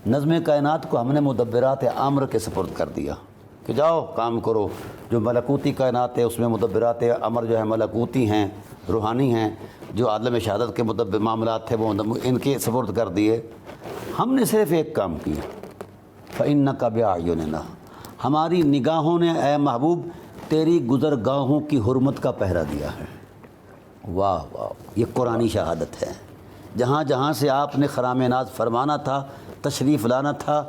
نظم کائنات کو ہم نے مدبرات امر کے سپرد کر دیا کہ جاؤ کام کرو۔ جو ملکوتی کائنات ہے اس میں مدبرات امر جو ہے ملکوتی ہیں، روحانی ہیں، جو عالم شہادت کے مدبر معاملات تھے وہ ان کے سپرد کر دیے۔ ہم نے صرف ایک کام کیا، فَإِنَّكَ بِأَعْيُنِنَا، ہماری نگاہوں نے اے محبوب تیری گزرگاہوں کی حرمت کا پہرا دیا ہے۔ واہ واہ، یہ قرآنی شہادت ہے۔ جہاں جہاں سے آپ نے خرام ناز فرمانا تھا، تشریف لانا تھا،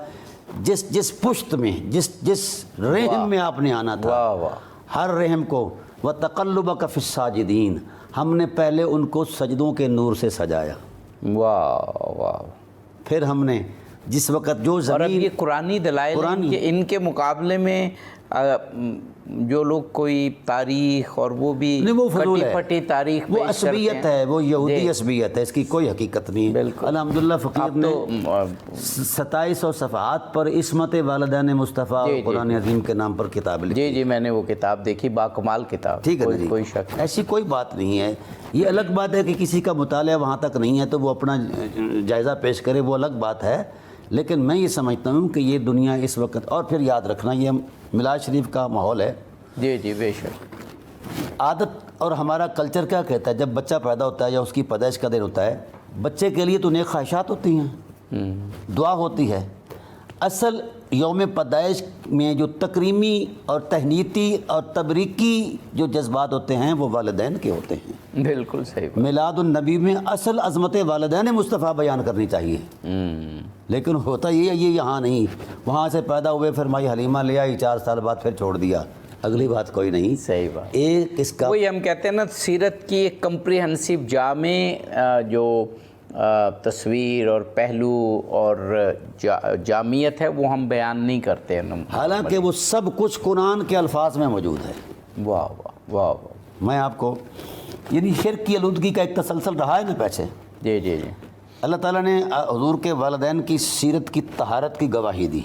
جس پشت میں، جس رحم میں آپ نے آنا تھا، واہ واہ، ہر رحم کو وَتَقَلُّبَكَ فِي السَّاجِدِينَ، ہم نے پہلے ان کو سجدوں کے نور سے سجایا، واہ واہ۔ پھر ہم نے جس وقت جو اور اب زمین، یہ قرآنی دلائل ہیں کہ ان کے مقابلے میں جو لوگ کوئی تاریخ اور وہ بھی نہیں، وہ فضول ہے، پھٹی تاریخ وہ پیش کرتے عصبیت ہیں۔ ہے، وہ یہودی عصبیت ہے، اس کی کوئی حقیقت نہیں ہے۔ بالکل۔ الحمدللہ فقیر نے 2700 صفحات پر عصمت والدین مصطفیٰ قرآن عظیم کے نام پر کتاب لکھی۔ جی میں نے وہ کتاب دیکھی، باکمال کتاب، ٹھیک ہے جی، کوئی شک ایسی کوئی بات نہیں ہے۔ یہ الگ بات ہے کہ کسی کا مطالعہ وہاں تک نہیں ہے تو وہ اپنا جائزہ پیش کرے، وہ الگ بات ہے، لیکن میں یہ سمجھتا ہوں کہ یہ دنیا اس وقت، اور پھر یاد رکھنا یہ میلاد شریف کا ماحول ہے۔ جی بے شک۔ عادت اور ہمارا کلچر کیا کہتا ہے، جب بچہ پیدا ہوتا ہے یا اس کی پیدائش کا دن ہوتا ہے، بچے کے لیے تو نیک خواہشات ہوتی ہیں، دعا ہوتی ہے۔ اصل یوم پیدائش میں جو تکریمی اور تہنیتی اور تبریکی جو جذبات ہوتے ہیں وہ والدین کے ہوتے ہیں۔ بالکل صحیح بات۔ میلاد النبی میں اصل عظمت والدین مصطفیٰ بیان کرنی چاہیے، لیکن ہوتا یہ یہاں نہیں، وہاں سے پیدا ہوئے پھر مائی حلیمہ لے آئی، 4 سال بعد پھر چھوڑ دیا، اگلی بات کوئی نہیں۔ صحیح بات۔ ایک اس کا وہی ہم کہتے ہیں نا، سیرت کی ایک کمپریہنسو جامع جو تصویر اور پہلو اور جامعیت ہے وہ ہم بیان نہیں کرتے ہیں، حالانکہ وہ سب کچھ قرآن کے الفاظ میں موجود ہے۔ واہ واہ واہ واہ۔ میں آپ کو، یعنی شرک کی آلودگی کا ایک تسلسل رہا ہے نا پیچھے، جی اللہ تعالیٰ نے حضور کے والدین کی سیرت کی طہارت کی گواہی دی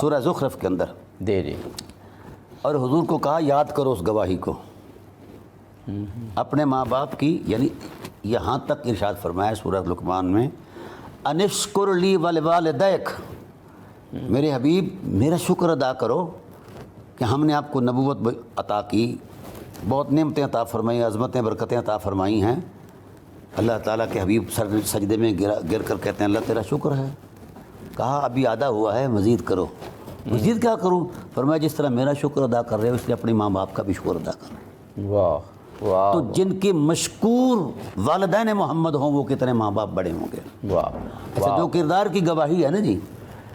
سورہ زخرف کے اندر، جی اور حضور کو کہا یاد کرو اس گواہی کو، اپنے ماں باپ کی، یعنی یہاں تک ارشاد فرمایا سورہ لقمان میں، انشکر لی ولوالدیک، میرے حبیب میرا شکر ادا کرو کہ ہم نے آپ کو نبوت عطا کی، بہت نعمتیں عطا فرمائی، عظمتیں برکتیں عطا فرمائی ہیں۔ اللہ تعالیٰ کے حبیب سجدے میں گر کر کہتے ہیں اللہ تیرا شکر ہے، کہا ابھی آدھا ہوا ہے، مزید کرو۔ مزید کیا کروں؟ فرمایا جس طرح میرا شکر ادا کر رہے ہو اس لیے اپنی ماں باپ کا بھی شکر ادا کرو۔ واہ واہ۔ تو جن کے مشکور والدین محمد ہوں وہ کتنے ماں باپ بڑے ہوں گے۔ واہ۔ اچھا، جو کردار کی گواہی ہے نا جی،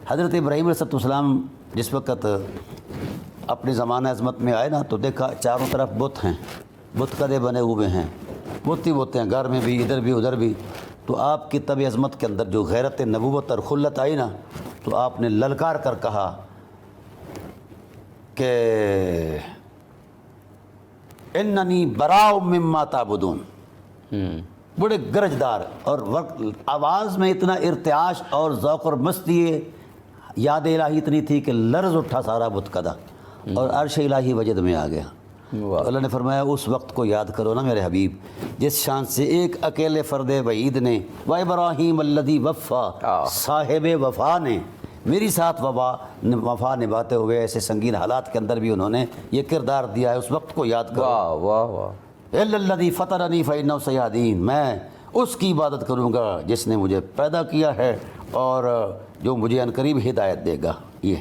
حضرت ابراہیم علیہ السلام جس وقت اپنے زمانہ عظمت میں آئے نا تو دیکھا چاروں طرف بت ہیں، بت کدے بنے ہوئے ہیں، بت ہی بت ہیں، گھر میں بھی، ادھر بھی ادھر بھی۔ تو آپ کی طب عظمت کے اندر جو غیرت نبوت اور خلت آئی نا تو آپ نے للکار کر کہا کہ اننی براء مما تعبدون، بڑے گرجدار، اور آواز میں اتنا ارتعاش اور ذوق اور مستی، یاد الہی اتنی تھی کہ لرز اٹھا سارا بت کدا اور عرش الہی وجد میں آ گیا۔ اللہ نے فرمایا اس وقت کو یاد کرو نا میرے حبیب جس شان سے ایک اکیلے فرد وحید نے، وَإِبْرَاهِيمَ الَّذِي وَفَّى، صاحب وفا نے میری ساتھ وفا نبھاتے ہوئے ایسے سنگین حالات کے اندر بھی انہوں نے یہ کردار دیا ہے، اس وقت کو یاد کرو۔ واہ واہ واہ۔ إِلَّا الَّذِي فَطَرَنِي فَإِنَّهُ سَيَهْدِينِ، میں اس کی عبادت کروں گا جس نے مجھے پیدا کیا ہے اور جو مجھے عنقریب ہدایت دے گا۔ یہ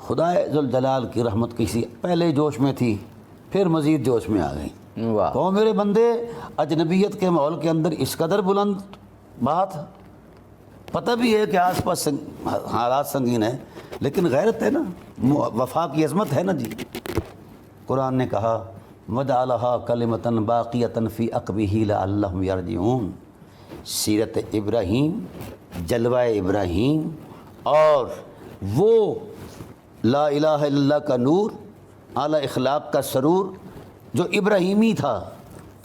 خدا ذوالجلال کی رحمت کسی پہلے جوش میں تھی پھر مزید جوش میں آ گئی۔ واہ۔ کہو میرے بندے، اجنبیت کے ماحول کے اندر اس قدر بلند بات، پتہ بھی ہے کہ آس پاس حالات سنگین ہیں لیکن غیرت ہے نا، وفا کی عظمت ہے نا جی۔ قرآن نے کہا وَجَعَلَهَا كَلِمَةً بَاقِيَةً فِي عَقْبِهِ لَعَلَّهُمْ يَرْجِعُونَ، سیرت ابراہیم، جلوہ ابراہیم اور وہ لا الہ الا اللہ کا نور، اعلیٰ اخلاق کا سرور جو ابراہیمی تھا،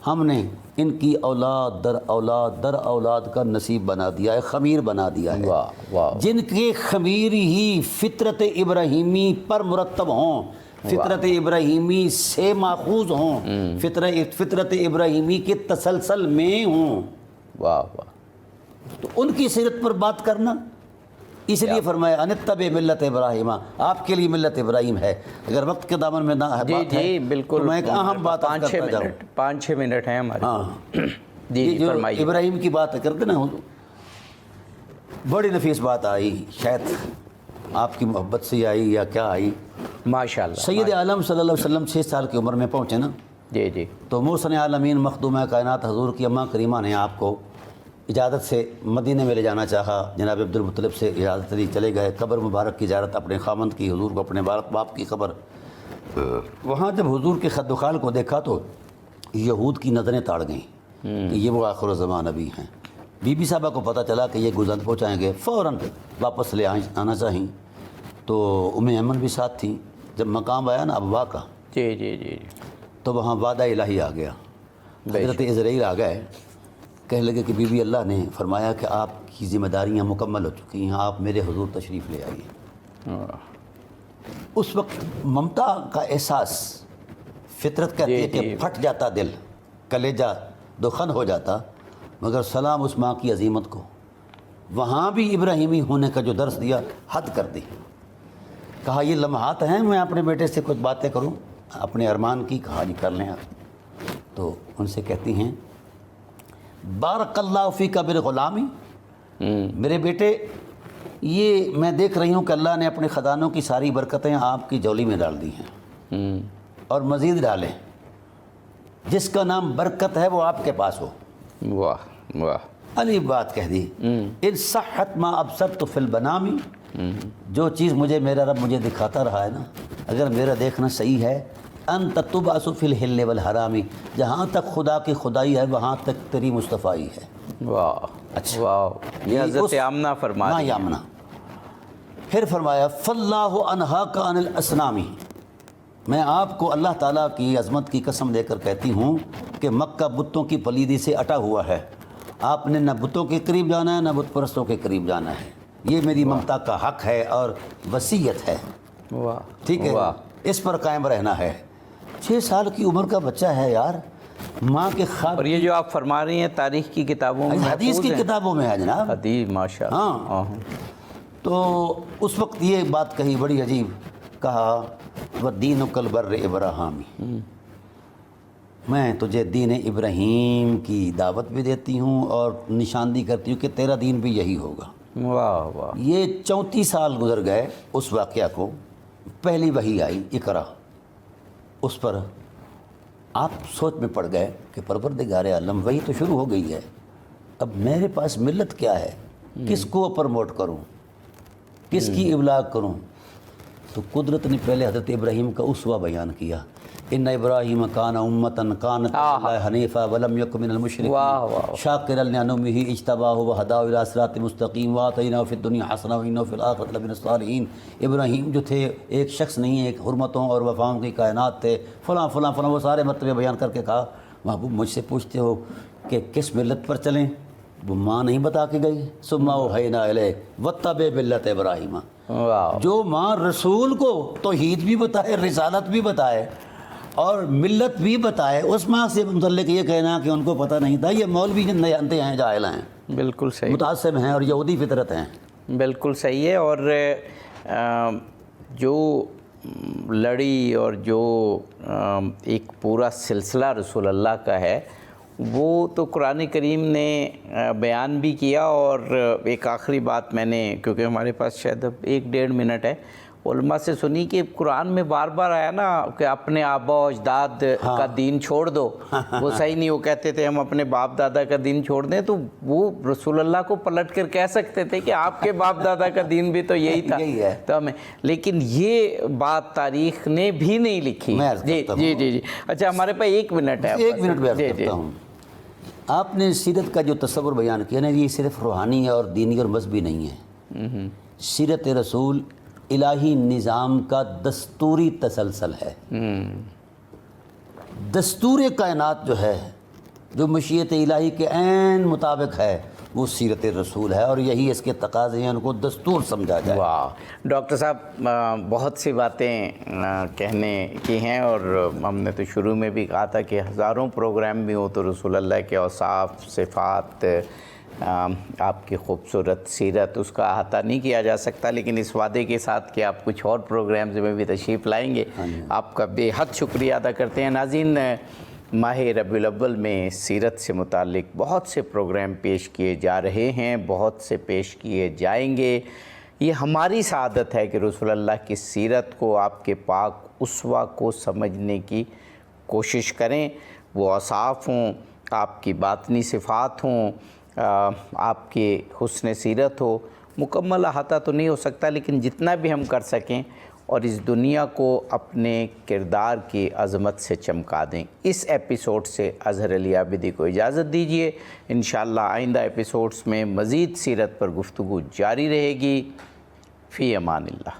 ہم نے ان کی اولاد در اولاد در اولاد کا نصیب بنا دیا ہے، خمیر بنا دیا ہے۔ واہ واہ۔ جن کے خمیر ہی فطرت ابراہیمی پر مرتب ہوں، فطرت ابراہیمی سے ماخوذ ہوں، فطرت ابراہیمی کے تسلسل میں ہوں، واہ واہ۔ تو ان کی سیرت پر بات کرنا، اس لیے فرمایا انتبع ملت ابراہیم، آپ کے لیے ملت ابراہیم ہے۔ اگر وقت کے دامن میں نہ ہے بات ہے بالکل، تو میں ایک اہم بات کرتا جاؤں۔ 5-6 منٹ ہیں ہمارے۔ ہاں جی جو فرمائیے۔ ابراہیم کی بات کرتے نا، بڑی نفیس بات آئی، شاید آپ کی محبت سے آئی یا کیا آئی۔ ماشاء اللہ۔ سید عالم صلی اللہ علیہ وسلم 6 سال کی عمر میں پہنچے نا جی جی. تو محسن عالمین مخدومہ کائنات حضور کی اماں کریمہ نے آپ کو اجازت سے مدینے میں لے جانا چاہا. جناب عبدالمطلب سے اجازت لی، چلے گئے. قبر مبارک کی زیارت اپنے خامند کی، حضور کو اپنے باپ کی قبر. وہاں جب حضور کے خد و خال کو دیکھا تو یہود کی نظریں تاڑ گئیں کہ یہ وہ آخر الزمان نبی ہیں. بی بی صاحبہ کو پتہ چلا کہ یہ گلزند پہنچائیں گے، فوراً واپس لے آنا چاہیں. تو ام ایمن بھی ساتھ تھیں. جب مقام آیا نا ابوا کا، جی جی جی، تو وہاں وعدہ الہی آ گیا. حضرت عزرائیل آ گئے، کہنے لگے کہ بی بی اللہ نے فرمایا کہ آپ کی ذمہ داریاں مکمل ہو چکی ہیں، آپ میرے حضور تشریف لے آئیے. اس وقت ممتا کا احساس، فطرت کہتی ہے کہ پھٹ جاتا دل، کلیجہ دخن ہو جاتا. مگر سلام اس ماں کی عظیمت کو، وہاں بھی ابراہیمی ہونے کا جو درس دیا حد کر دی. کہا یہ لمحات ہیں میں اپنے بیٹے سے کچھ باتیں کروں اپنے ارمان کی. کہا جی کر لیں آپ. تو ان سے کہتی ہیں بارک اللہ فیک بالغلامی، میرے بیٹے یہ میں دیکھ رہی ہوں کہ اللہ نے اپنے خزانوں کی ساری برکتیں آپ کی جولی میں ڈال دی ہیں، اور مزید ڈالیں. جس کا نام برکت ہے وہ آپ کے پاس ہو. واہ واہ، علی بات کہہ دی. ان صحت ما ابصرت فی البنامی، جو چیز میرا رب مجھے دکھاتا رہا ہے نا، اگر میرا دیکھنا صحیح ہے، انت تبعث فی الحل والحرامی، جہاں تک خدا کی خدائی ہے وہاں تک تیری مصطفائی ہے. واہ اچھا، واہ، یہ حضرت آمنہ فرما رہی ہیں. آمنہ. پھر فرمایا فاللہ انہاک عن الاسنامی، میں آپ کو اللہ تعالیٰ کی عظمت کی قسم دے کر کہتی ہوں کہ مکہ بتوں کی پلیدی سے اٹا ہوا ہے. آپ نے نہ بتوں کے قریب جانا ہے نہ بت پرستوں کے قریب جانا ہے. یہ میری ممتا کا حق ہے اور وصیت ہے. ٹھیک ہے، اس پر قائم رہنا ہے. 6 سال کی عمر کا بچہ ہے یار، ماں کے خواب. اور یہ جو آپ فرما رہی ہیں تاریخ کی کتابوں میں، حدیث کی کتابوں میں ہے جناب. حدیث ماشاء اللہ. ہاں. تو اس وقت یہ بات کہی بڑی عجیب. کہا وَدِّینُکَ الْبَرِّ ابراہیمی، میں تجھے دین ابراہیم کی دعوت بھی دیتی ہوں اور نشاندہی کرتی ہوں کہ تیرا دین بھی یہی ہوگا. واہ واہ. یہ 34 سال گزر گئے اس واقعہ کو. پہلی وحی آئی اقرا، اس پر آپ سوچ میں پڑ گئے کہ پروردگار عالم وحی تو شروع ہو گئی ہے، اب میرے پاس ملت کیا ہے، کس کو پروموٹ کروں، کس کی ابلاغ کروں. تو قدرت نے پہلے حضرت ابراہیم کا اسوہ بیان کیا. ان ابراہیم کان امۃ قانتا للہ حنیفا ولم یک من المشرکین شاکرا لانعمہ اجتباہ وہداہ الی صراط مستقیم وآتیناہ فی الدنیا حسنہ وانہ فی الآخرۃ لمن الصالحین. ابراہیم جو تھے ایک شخص نہیں، ایک حرمتوں اور وفاؤں کی کائنات تھے، فلاں فلاں فلاں، وہ سارے مرتبے بیان کر کے کہا. محبوب مجھ سے پوچھتے ہو کہ کس ملت پر چلیں، وہ ماں نہیں بتا کے گئی. ثم اوحینا الیک واتبع ملۃ ابراہیم. جو ماں رسول کو توحید بھی بتائے، رسالت بھی بتائے اور ملت بھی بتائے، اس ماں سے متعلق یہ کہنا کہ ان کو پتہ نہیں تھا، یہ مولوی جانتے ہیں، جاہل ہیں. بالکل صحیح، متعصب ہیں اور یہودی فطرت ہیں. بالکل صحیح ہے. اور جو لڑی اور جو ایک پورا سلسلہ رسول اللہ کا ہے وہ تو قرآن کریم نے بیان بھی کیا. اور ایک آخری بات میں نے، کیونکہ ہمارے پاس شاید اب 1-1.5 منٹ ہے، علماء سے سنی کہ قرآن میں بار بار آیا نا کہ اپنے آبا و اجداد کا دین چھوڑ دو. وہ صحیح نہیں، وہ کہتے تھے ہم اپنے باپ دادا کا دین چھوڑ دیں، تو وہ رسول اللہ کو پلٹ کر کہہ سکتے تھے کہ آپ کے باپ دادا کا دین بھی تو یہی تھا. تو ہمیں، لیکن یہ بات تاریخ نے بھی نہیں لکھی. جی جی جی جی. اچھا ہمارے پاس 1 منٹ ہے. 1 منٹ میں کرتا ہوں. آپ نے سیرت کا جو تصور بیان کیا نا، یہ صرف روحانی اور دینی اور مذہبی نہیں ہے. سیرت رسول الہی نظام کا دستوری تسلسل ہے. دستور کائنات جو ہے، جو مشیت الہی کے عین مطابق ہے، وہ سیرت رسول ہے، اور یہی اس کے تقاضے ہیں، ان کو دستور سمجھا جائے. واہ ڈاکٹر صاحب، بہت سی باتیں کہنے کی ہیں، اور ہم نے تو شروع میں بھی کہا تھا کہ ہزاروں پروگرام بھی ہوں تو رسول اللہ کے اوصاف، صفات، آپ کی خوبصورت سیرت، اس کا احاطہ نہیں کیا جا سکتا. لیکن اس وعدے کے ساتھ کہ آپ کچھ اور پروگرامز میں بھی تشریف لائیں گے، آپ کا بے حد شکریہ ادا کرتے ہیں. ناظرین، ماہ ربیع الاول میں سیرت سے متعلق بہت سے پروگرام پیش کیے جا رہے ہیں، بہت سے پیش کیے جائیں گے. یہ ہماری سعادت ہے کہ رسول اللہ کی سیرت کو، آپ کے پاک اسوہ کو سمجھنے کی کوشش کریں وہ اوصاف ہوں، آپ کی باطنی صفات ہوں، آپ کی حسن سیرت ہو۔ مکمل احاطہ تو نہیں ہو سکتا، لیکن جتنا بھی ہم کر سکیں اور اس دنیا کو اپنے کردار کی عظمت سے چمکا دیں۔ اس ایپیسوڈ سے اظہر علی عابدی کو اجازت دیجیے، انشاءاللہ آئندہ ایپیسوڈز میں مزید سیرت پر گفتگو جاری رہے گی۔ فی امان اللہ۔